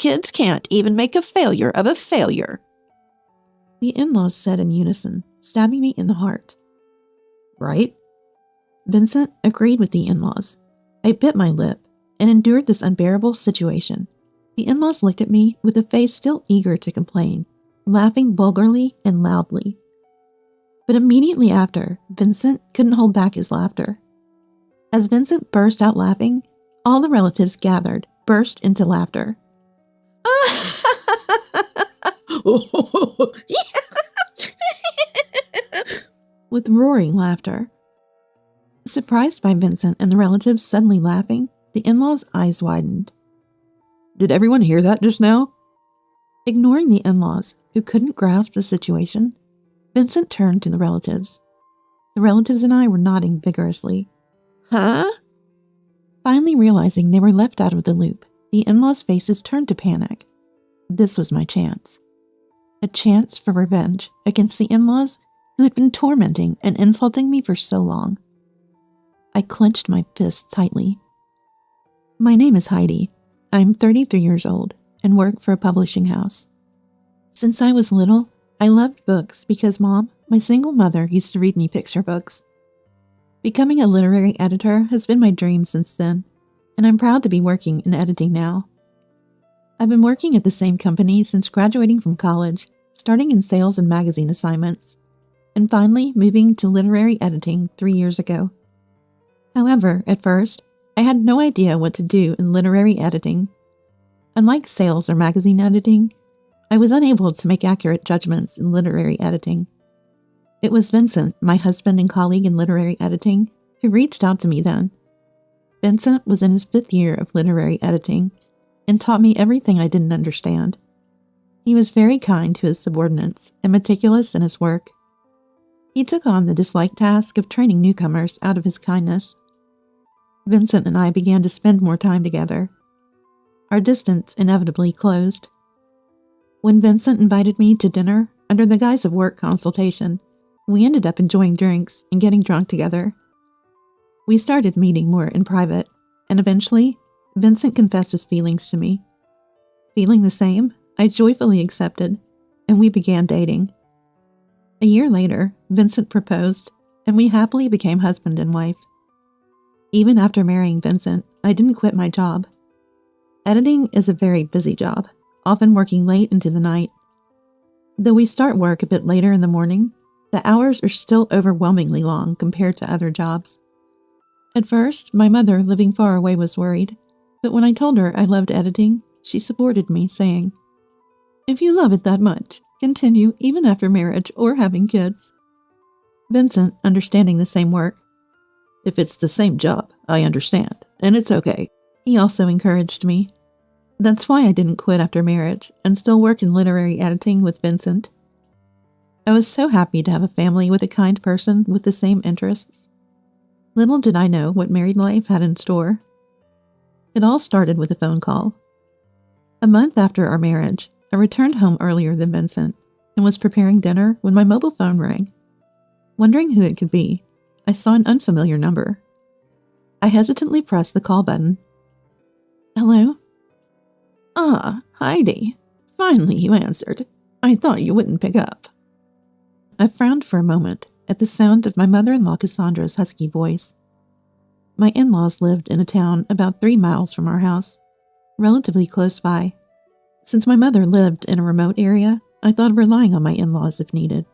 kids can't even make a failure of a failure," the in-laws said in unison, stabbing me in the heart. "Right?" Vincent agreed with the in-laws. I bit my lip and endured this unbearable situation. The in-laws looked at me with a face still eager to complain, laughing vulgarly and loudly. But immediately after, Vincent couldn't hold back his laughter. As Vincent burst out laughing, all the relatives gathered, burst into laughter. With roaring laughter. Surprised by Vincent and the relatives suddenly laughing, the in-laws' eyes widened. "Did everyone hear that just now?" Ignoring the in-laws, who couldn't grasp the situation, Vincent turned to the relatives. The relatives and I were nodding vigorously. "Huh?" Finally realizing they were left out of the loop, the in-laws' faces turned to panic. This was my chance. A chance for revenge against the in-laws who had been tormenting and insulting me for so long. I clenched my fists tightly. My name is Heidi. I'm 33 years old and work for a publishing house. Since I was little, I loved books because Mom, my single mother, used to read me picture books. Becoming a literary editor has been my dream since then, and I'm proud to be working in editing now. I've been working at the same company since graduating from college, starting in sales and magazine assignments, and finally moving to literary editing 3 years ago. However, at first, I had no idea what to do in literary editing. Unlike sales or magazine editing, I was unable to make accurate judgments in literary editing. It was Vincent, my husband and colleague in literary editing, who reached out to me then. Vincent was in his 5th year of literary editing and taught me everything I didn't understand. He was very kind to his subordinates and meticulous in his work. He took on the disliked task of training newcomers out of his kindness. Vincent and I began to spend more time together. Our distance inevitably closed. When Vincent invited me to dinner under the guise of work consultation, we ended up enjoying drinks and getting drunk together. We started meeting more in private, and eventually, Vincent confessed his feelings to me. Feeling the same, I joyfully accepted, and we began dating. A year later, Vincent proposed, and we happily became husband and wife. Even after marrying Vincent, I didn't quit my job. Editing is a very busy job, often working late into the night. Though we start work a bit later in the morning, the hours are still overwhelmingly long compared to other jobs. At first, my mother, living far away, was worried, but when I told her I loved editing, she supported me, saying, "If you love it that much, continue even after marriage or having kids." Vincent, understanding the same work, "If it's the same job, I understand, and it's okay." He also encouraged me. That's why I didn't quit after marriage and still work in literary editing with Vincent. I was so happy to have a family with a kind person with the same interests. Little did I know what married life had in store. It all started with a phone call. A month after our marriage, I returned home earlier than Vincent and was preparing dinner when my mobile phone rang. Wondering who it could be, I saw an unfamiliar number. I hesitantly pressed the call button. "Hello?" "Ah, Heidi. Finally you answered. I thought you wouldn't pick up." I frowned for a moment at the sound of my mother-in-law Cassandra's husky voice. My in-laws lived in a town about 3 miles from our house, relatively close by. Since my mother lived in a remote area, I thought of relying on my in-laws if needed.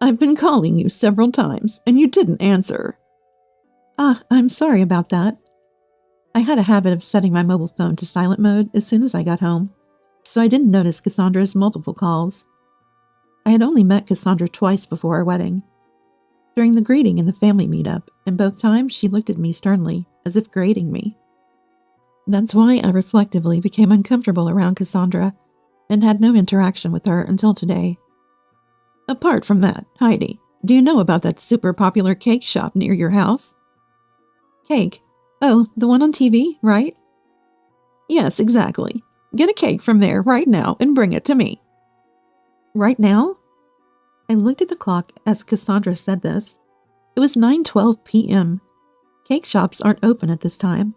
"I've been calling you several times, and you didn't answer." "Ah, I'm sorry about that. I had a habit of setting my mobile phone to silent mode as soon as I got home, so I didn't notice Cassandra's multiple calls. I had only met Cassandra twice before our wedding. During the greeting and the family meetup, and both times she looked at me sternly, as if grading me. That's why I reflectively became uncomfortable around Cassandra and had no interaction with her until today. Apart from that, Heidi, do you know about that super popular cake shop near your house?" "Cake? Oh, the one on TV, right?" "Yes, exactly. Get a cake from there right now and bring it to me." "Right now?" I looked at the clock as Cassandra said this. It was 9:12 p.m. Cake shops aren't open at this time.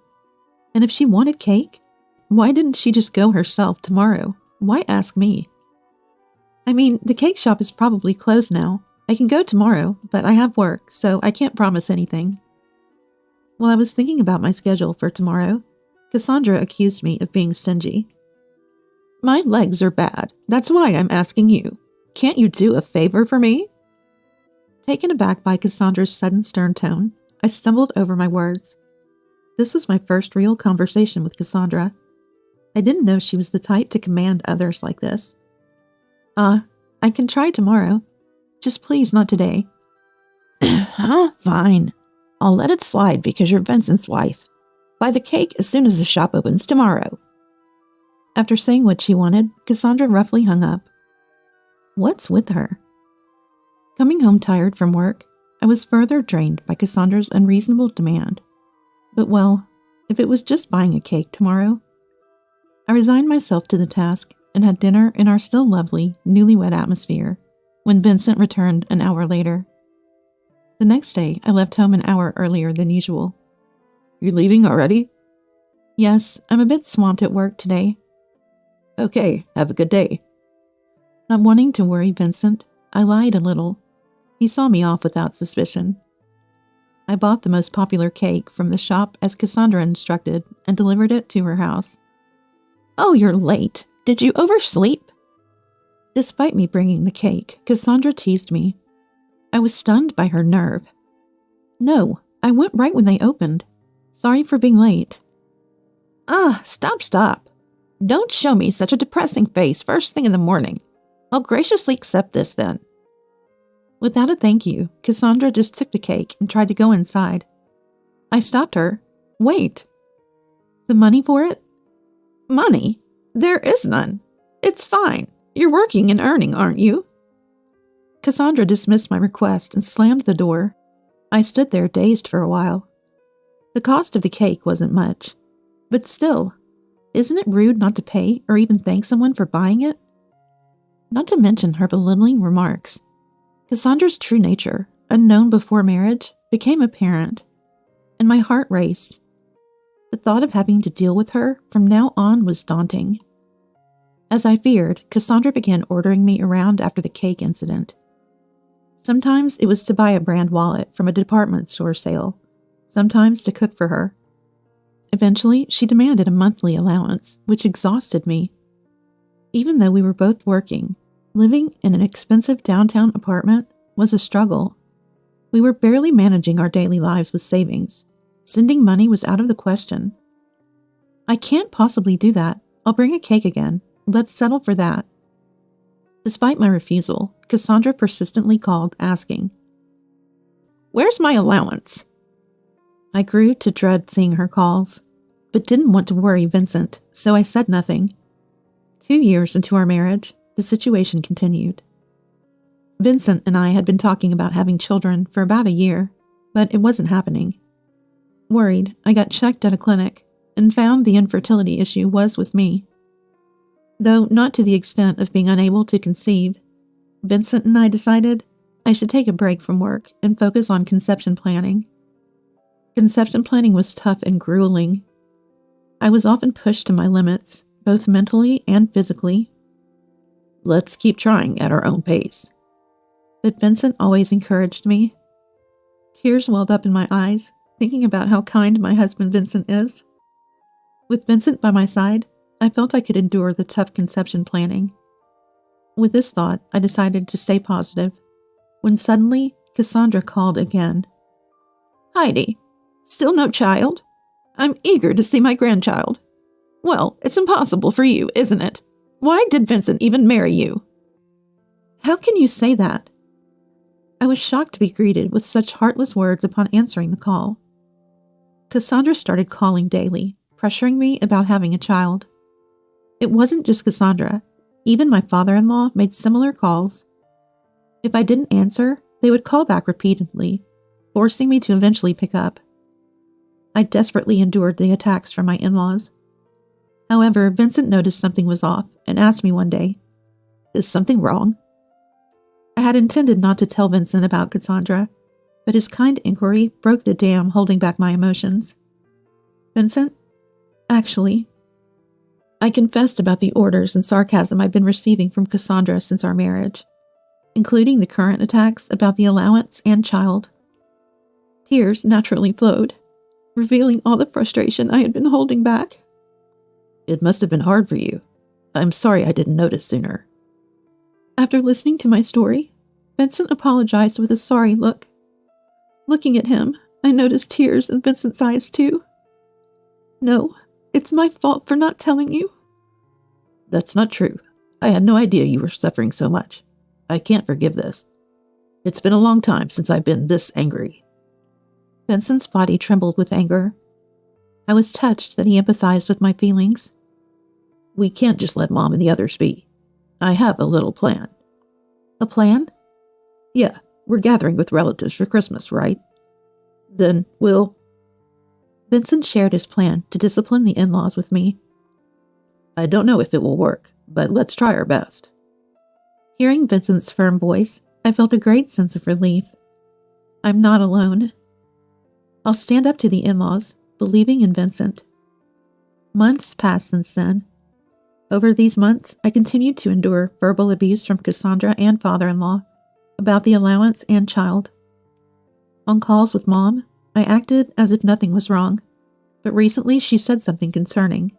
And if she wanted cake, Why didn't she just go herself tomorrow? Why ask me? I mean, the cake shop is probably closed now. I can go tomorrow, but I have work, so I can't promise anything. While I was thinking about my schedule for tomorrow, Cassandra accused me of being stingy. My legs are bad. That's why I'm asking you. Can't you do a favor for me? Taken aback by Cassandra's sudden stern tone, I stumbled over my words. This was my first real conversation with Cassandra. I didn't know she was the type to command others like this. I can try tomorrow. Just please not today. Huh? Fine. I'll let it slide because you're Vincent's wife. Buy the cake as soon as the shop opens tomorrow. After saying what she wanted, Cassandra roughly hung up. What's with her? Coming home tired from work, I was further drained by Cassandra's unreasonable demand. But well, if it was just buying a cake tomorrow. I resigned myself to the task and had dinner in our still lovely, newlywed atmosphere when Vincent returned an hour later. The next day, I left home an hour earlier than usual. You leaving already? Yes, I'm a bit swamped at work today. Okay, have a good day. Not wanting to worry Vincent, I lied a little. He saw me off without suspicion. I bought the most popular cake from the shop as Cassandra instructed and delivered it to her house. Oh, you're late. Did you oversleep? Despite me bringing the cake, Cassandra teased me. I was stunned by her nerve. No, I went right when they opened. Sorry for being late. Stop. Don't show me such a depressing face first thing in the morning. I'll graciously accept this then. Without a thank you, Cassandra just took the cake and tried to go inside. I stopped her. Wait. The money for it? Money? There is none. It's fine. You're working and earning, aren't you? Cassandra dismissed my request and slammed the door. I stood there dazed for a while. The cost of the cake wasn't much. But still, isn't it rude not to pay or even thank someone for buying it? Not to mention her belittling remarks. Cassandra's true nature, unknown before marriage, became apparent, and my heart raced. The thought of having to deal with her from now on was daunting. As I feared, Cassandra began ordering me around after the cake incident. Sometimes it was to buy a brand wallet from a department store sale, sometimes to cook for her. Eventually, she demanded a monthly allowance, which exhausted me. Even though we were both working, living in an expensive downtown apartment was a struggle. We were barely managing our daily lives with savings. Sending money was out of the question. I can't possibly do that. I'll bring a cake again. Let's settle for that. Despite my refusal, Cassandra persistently called, asking, Where's my allowance? I grew to dread seeing her calls, but didn't want to worry Vincent, so I said nothing. 2 years into our marriage, the situation continued. Vincent and I had been talking about having children for about a year, but it wasn't happening. Worried, I got checked at a clinic and found the infertility issue was with me. Though not to the extent of being unable to conceive, Vincent and I decided I should take a break from work and focus on conception planning. Conception planning was tough and grueling. I was often pushed to my limits, both mentally and physically. Let's keep trying at our own pace. But Vincent always encouraged me. Tears welled up in my eyes, thinking about how kind my husband Vincent is. With Vincent by my side, I felt I could endure the tough conception planning. With this thought, I decided to stay positive, when suddenly Cassandra called again. Heidi, still no child? I'm eager to see my grandchild. Well, it's impossible for you, isn't it? Why did Vincent even marry you? How can you say that? I was shocked to be greeted with such heartless words upon answering the call. Cassandra started calling daily, pressuring me about having a child. It wasn't just Cassandra. Even my father-in-law made similar calls. If I didn't answer, they would call back repeatedly, forcing me to eventually pick up. I desperately endured the attacks from my in-laws. However, Vincent noticed something was off and asked me one day, Is something wrong? I had intended not to tell Vincent about Cassandra, but his kind inquiry broke the dam holding back my emotions. Vincent, actually, I confessed about the orders and sarcasm I'd been receiving from Cassandra since our marriage, including the current attacks about the allowance and child. Tears naturally flowed, revealing all the frustration I had been holding back. It must have been hard for you. I'm sorry I didn't notice sooner. After listening to my story, Vincent apologized with a sorry look. Looking at him, I noticed tears in Vincent's eyes too. No, it's my fault for not telling you. That's not true. I had no idea you were suffering so much. I can't forgive this. It's been a long time since I've been this angry. Vincent's body trembled with anger. I was touched that he empathized with my feelings. We can't just let Mom and the others be. I have a little plan. A plan? Yeah, we're gathering with relatives for Christmas, right? Then we'll... Vincent shared his plan to discipline the in-laws with me. I don't know if it will work, but let's try our best. Hearing Vincent's firm voice, I felt a great sense of relief. I'm not alone. I'll stand up to the in-laws, believing in Vincent. Months passed since then. Over these months, I continued to endure verbal abuse from Cassandra and father-in-law about the allowance and child. On calls with Mom, I acted as if nothing was wrong, but recently she said something concerning.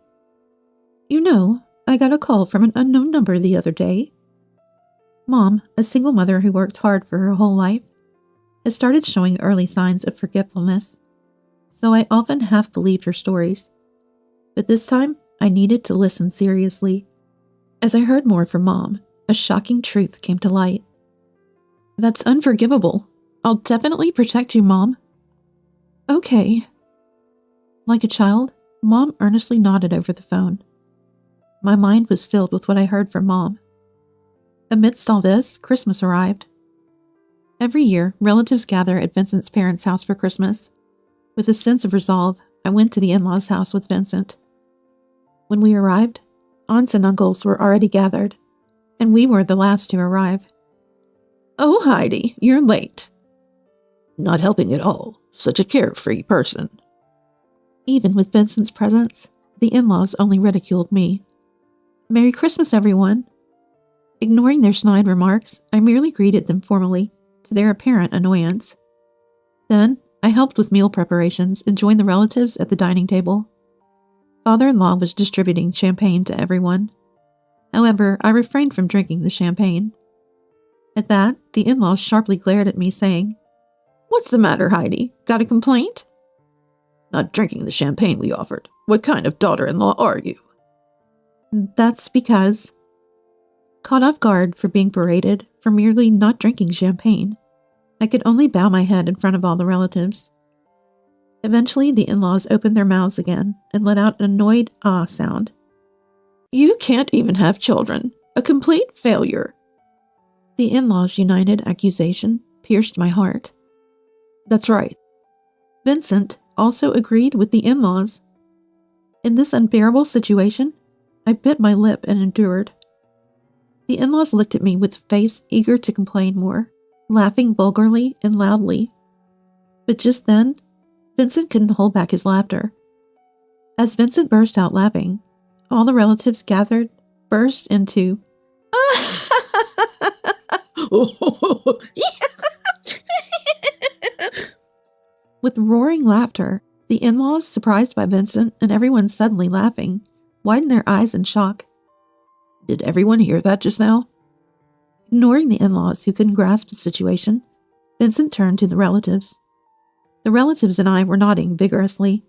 You know, I got a call from an unknown number the other day. Mom, a single mother who worked hard for her whole life, has started showing early signs of forgetfulness, so I often half believed her stories. But this time, I needed to listen seriously. As I heard more from Mom, a shocking truth came to light. That's unforgivable. I'll definitely protect you, Mom. Okay. Like a child, Mom earnestly nodded over the phone. My mind was filled with what I heard from Mom. Amidst all this, Christmas arrived. Every year, relatives gather at Vincent's parents' house for Christmas. With a sense of resolve, I went to the in-laws' house with Vincent. When we arrived, aunts and uncles were already gathered, and we were the last to arrive. Oh, Heidi, you're late. Not helping at all. Such a carefree person. Even with Vincent's presence, the in-laws only ridiculed me. Merry Christmas, everyone. Ignoring their snide remarks, I merely greeted them formally, to their apparent annoyance. Then, I helped with meal preparations and joined the relatives at the dining table. Father-in-law was distributing champagne to everyone. However, I refrained from drinking the champagne. At that, the in-laws sharply glared at me, saying, What's the matter, Heidi? Got a complaint? Not drinking the champagne we offered. What kind of daughter-in-law are you? That's because... Caught off guard for being berated for merely not drinking champagne, I could only bow my head in front of all the relatives. Eventually, the in-laws opened their mouths again and let out an annoyed ah sound. You can't even have children. A complete failure. The in-laws' united accusation pierced my heart. That's right. Vincent also agreed with the in-laws. In this unbearable situation, I bit my lip and endured. The in-laws looked at me with a face eager to complain more, laughing vulgarly and loudly. But just then, Vincent couldn't hold back his laughter. As Vincent burst out laughing, all the relatives gathered burst into With roaring laughter, the in-laws, surprised by Vincent and everyone suddenly laughing, widened their eyes in shock. Did everyone hear that just now? Ignoring the in-laws who couldn't grasp the situation, Vincent turned to the relatives. The relatives and I were nodding vigorously.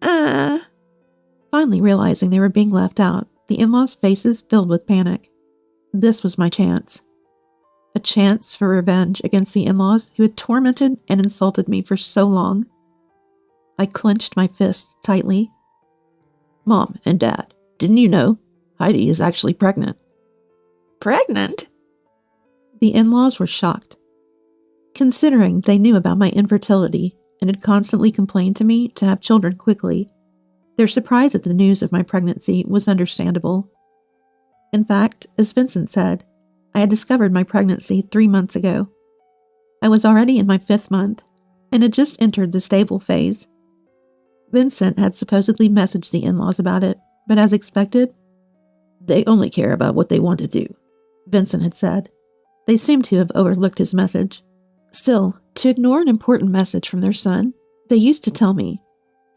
Finally realizing they were being left out, the in-laws' faces filled with panic. This was my chance. A chance for revenge against the in-laws who had tormented and insulted me for so long. I clenched my fists tightly. Mom and Dad, didn't you know? Heidi is actually pregnant. Pregnant? The in-laws were shocked. Considering they knew about my infertility and had constantly complained to me to have children quickly, their surprise at the news of my pregnancy was understandable. In fact, as Vincent said, I had discovered my pregnancy 3 months ago. I was already in my 5th month and had just entered the stable phase. Vincent had supposedly messaged the in-laws about it, but as expected, "They only care about what they want to do," Vincent had said. They seemed to have overlooked his message. Still, to ignore an important message from their son, they used to tell me,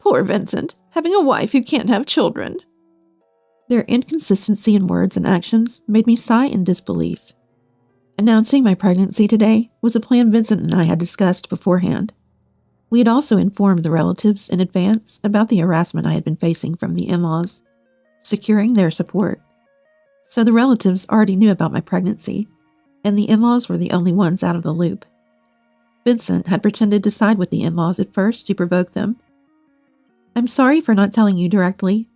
"Poor Vincent, having a wife who can't have children." Their inconsistency in words and actions made me sigh in disbelief. Announcing my pregnancy today was a plan Vincent and I had discussed beforehand. We had also informed the relatives in advance about the harassment I had been facing from the in-laws, securing their support. So the relatives already knew about my pregnancy, and the in-laws were the only ones out of the loop. Vincent had pretended to side with the in-laws at first to provoke them. "I'm sorry for not telling you directly.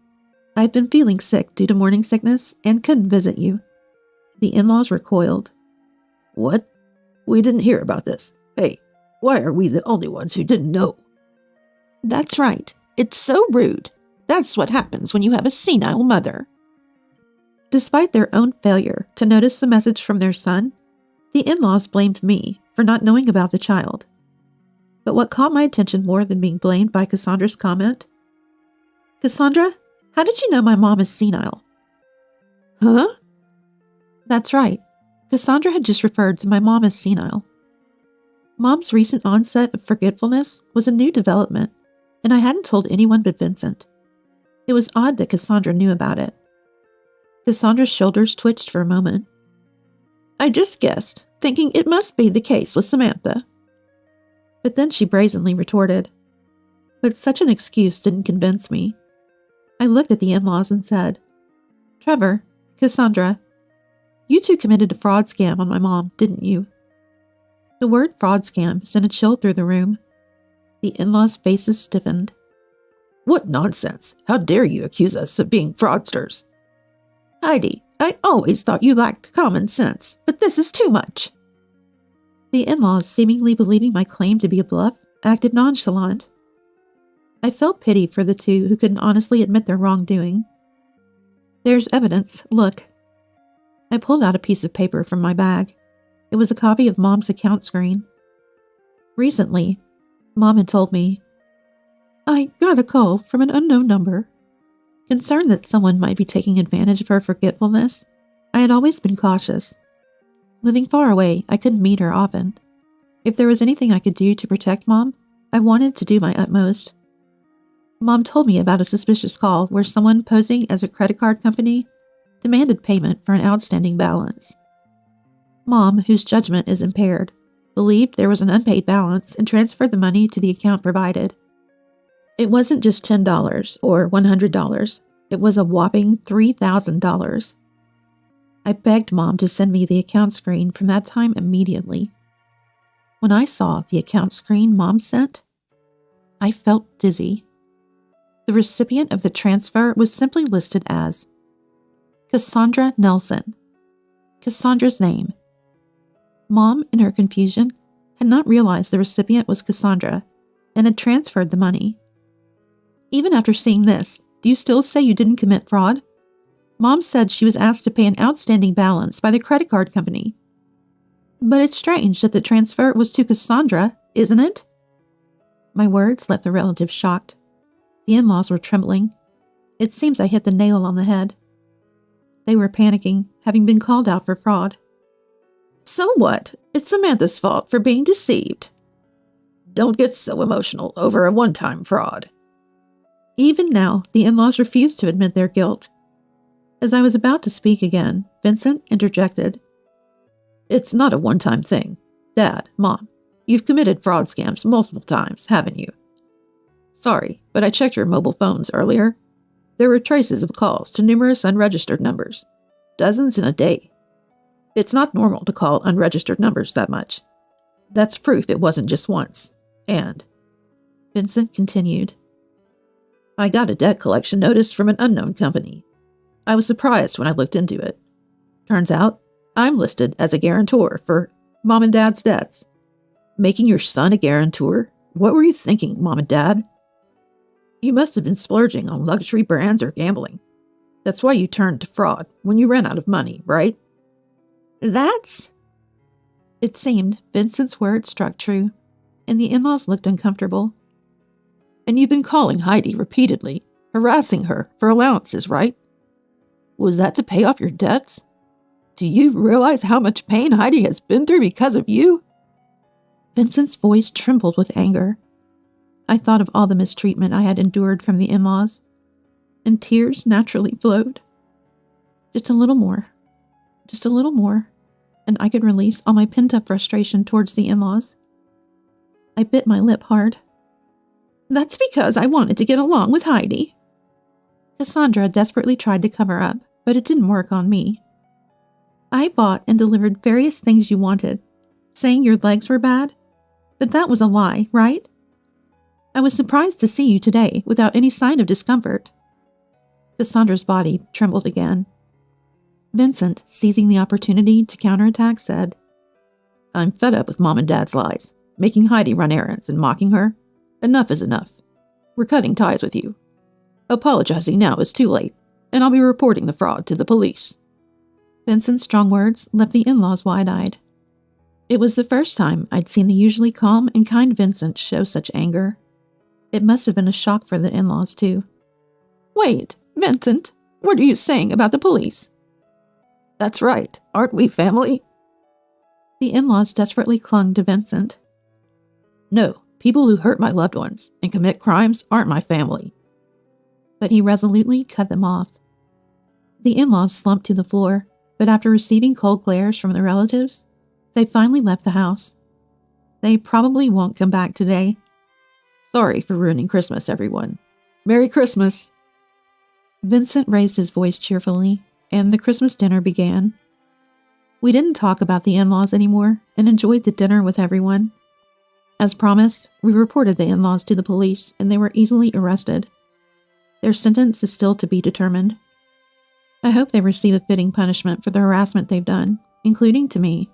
I've been feeling sick due to morning sickness and couldn't visit you." The in-laws recoiled. "What? We didn't hear about this. Hey, why are we the only ones who didn't know?" "That's right. It's so rude. That's what happens when you have a senile mother." Despite their own failure to notice the message from their son, the in-laws blamed me for not knowing about the child. But what caught my attention more than being blamed by Cassandra's comment? "Cassandra, how did you know my mom is senile?" "Huh?" That's right. Cassandra had just referred to my mom as senile. Mom's recent onset of forgetfulness was a new development, and I hadn't told anyone but Vincent. It was odd that Cassandra knew about it. Cassandra's shoulders twitched for a moment. "I just guessed, thinking it must be the case with Samantha." But then she brazenly retorted. But such an excuse didn't convince me. I looked at the in-laws and said, "Trevor, Cassandra, you two committed a fraud scam on my mom, didn't you?" The word fraud scam sent a chill through the room. The in-laws' faces stiffened. "What nonsense! How dare you accuse us of being fraudsters?" "Heidi, I always thought you lacked common sense, but this is too much." The in-laws, seemingly believing my claim to be a bluff, acted nonchalant. I felt pity for the two who couldn't honestly admit their wrongdoing. "There's evidence, look." I pulled out a piece of paper from my bag. It was a copy of Mom's account screen. Recently, Mom had told me, "I got a call from an unknown number." Concerned that someone might be taking advantage of her forgetfulness, I had always been cautious. Living far away, I couldn't meet her often. If there was anything I could do to protect Mom, I wanted to do my utmost. Mom told me about a suspicious call where someone posing as a credit card company demanded payment for an outstanding balance. Mom, whose judgment is impaired, believed there was an unpaid balance and transferred the money to the account provided. It wasn't just $10 or $100. It was a whopping $3,000. I begged Mom to send me the account screen from that time immediately. When I saw the account screen Mom sent, I felt dizzy. The recipient of the transfer was simply listed as Cassandra Nelson. Cassandra's name. Mom, in her confusion, had not realized the recipient was Cassandra and had transferred the money. "Even after seeing this, do you still say you didn't commit fraud?" Mom said she was asked to pay an outstanding balance by the credit card company. "But it's strange that the transfer was to Cassandra, isn't it?" My words left the relatives shocked. The in-laws were trembling. It seems I hit the nail on the head. They were panicking, having been called out for fraud. "So what? It's Samantha's fault for being deceived." "Don't get so emotional over a one-time fraud." Even now, the in-laws refused to admit their guilt. As I was about to speak again, Vincent interjected. "It's not a one-time thing. Dad, Mom, you've committed fraud scams multiple times, haven't you?" "Sorry, but I checked your mobile phones earlier. There were traces of calls to numerous unregistered numbers. Dozens in a day. It's not normal to call unregistered numbers that much. That's proof it wasn't just once. And," Vincent continued, "I got a debt collection notice from an unknown company. I was surprised when I looked into it. Turns out, I'm listed as a guarantor for Mom and Dad's debts." "Making your son a guarantor? What were you thinking, Mom and Dad?" "You must have been splurging on luxury brands or gambling. That's why you turned to fraud when you ran out of money, right?" "That's..." It seemed Vincent's words struck true, and the in-laws looked uncomfortable. "And you've been calling Heidi repeatedly, harassing her for allowances, right? Was that to pay off your debts? Do you realize how much pain Heidi has been through because of you?" Vincent's voice trembled with anger. I thought of all the mistreatment I had endured from the in-laws, and tears naturally flowed. Just a little more, and I could release all my pent-up frustration towards the in-laws. I bit my lip hard. "That's because I wanted to get along with Heidi." Cassandra desperately tried to cover up, but it didn't work on me. "I bought and delivered various things you wanted, saying your legs were bad, but that was a lie, right? I was surprised to see you today without any sign of discomfort." Cassandra's body trembled again. Vincent, seizing the opportunity to counterattack, said, "I'm fed up with Mom and Dad's lies, making Heidi run errands and mocking her. Enough is enough. We're cutting ties with you. Apologizing now is too late, and I'll be reporting the fraud to the police." Vincent's strong words left the in-laws wide-eyed. It was the first time I'd seen the usually calm and kind Vincent show such anger. It must have been a shock for the in-laws, too. "Wait, Vincent, what are you saying about the police?" "That's right, aren't we family?" The in-laws desperately clung to Vincent. "No, people who hurt my loved ones and commit crimes aren't my family." But he resolutely cut them off. The in-laws slumped to the floor, but after receiving cold glares from their relatives, they finally left the house. They probably won't come back today. "Sorry for ruining Christmas, everyone. Merry Christmas!" Vincent raised his voice cheerfully, and the Christmas dinner began. We didn't talk about the in-laws anymore and enjoyed the dinner with everyone. As promised, we reported the in-laws to the police and they were easily arrested. Their sentence is still to be determined. I hope they receive a fitting punishment for the harassment they've done, including to me.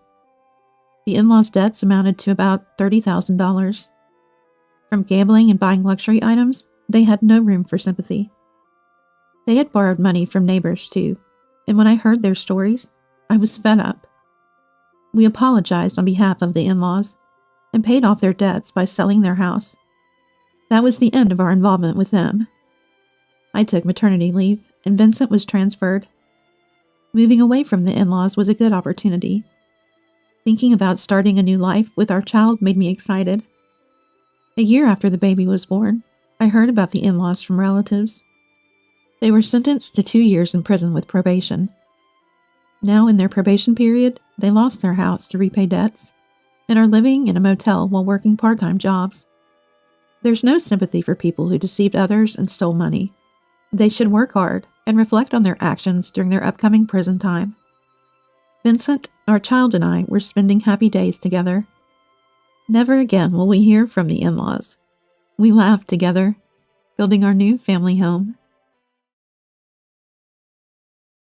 The in-laws' debts amounted to about $30,000. From gambling and buying luxury items, they had no room for sympathy. They had borrowed money from neighbors, too, and when I heard their stories, I was fed up. We apologized on behalf of the in-laws and paid off their debts by selling their house. That was the end of our involvement with them. I took maternity leave, and Vincent was transferred. Moving away from the in-laws was a good opportunity. Thinking about starting a new life with our child made me excited. A year after the baby was born, I heard about the in-laws from relatives. They were sentenced to 2 years in prison with probation. Now in their probation period, they lost their house to repay debts and are living in a motel while working part-time jobs. There's no sympathy for people who deceived others and stole money. They should work hard and reflect on their actions during their upcoming prison time. Vincent, our child, and I were spending happy days together. Never again will we hear from the in-laws. We laughed together, building our new family home.